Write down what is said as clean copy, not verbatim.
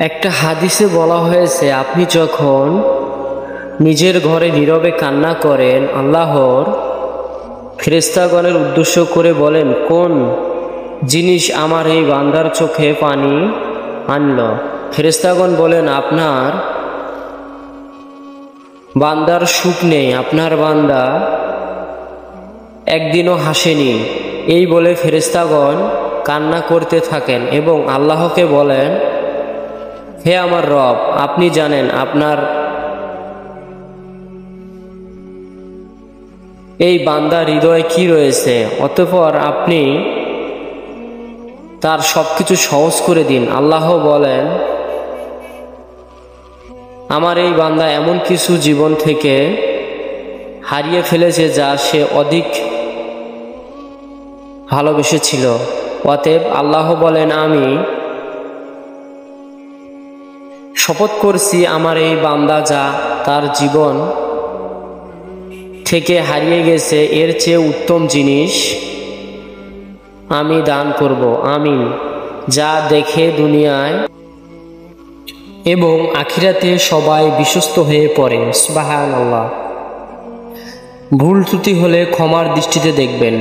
একটা হাদিসে বলা হয়েছে, আপনি যখন নিজের ঘরে নীরবে কান্না করেন, আল্লাহর ফেরেশতাগণের উদ্দেশ্য করে বলেন, কোন জিনিস আমার এই বান্দার চোখে পানি আনল? ফেরেশতাগণ বলেন, আপনার বান্দার সুখ নেই, আপনার বান্দা একদিনও হাসেনি। এই বলে ফেরেশতাগণ কান্না করতে থাকেন এবং আল্লাহকে বলেন, হে আমার রব, আপনি জানেন আপনার এই বান্দার হৃদয়ে কি রয়েছে, অতঃপর আপনি তার সবকিছু সহজ করে দিন। আল্লাহ বলেন, আমার এই বান্দা এমন কিছু জীবন থেকে হারিয়ে ফেলেছে যা সে অধিক ভালোবেসেছিল। অতএব আল্লাহ বলেন, আমি শপথ করছি, আমার এই বান্দা যা তার জীবন থেকে হারিয়ে গেছে এর চেয়ে উত্তম জিনিস আমি দান করব। আমিন। যা দেখে দুনিয়ায় এবং আখিরাতে সবাই বিশ্বস্ত হয়ে পড়ে। সুবহানাল্লাহ। ভুল ত্রুটি হলে ক্ষমার দৃষ্টিতে দেখবেন।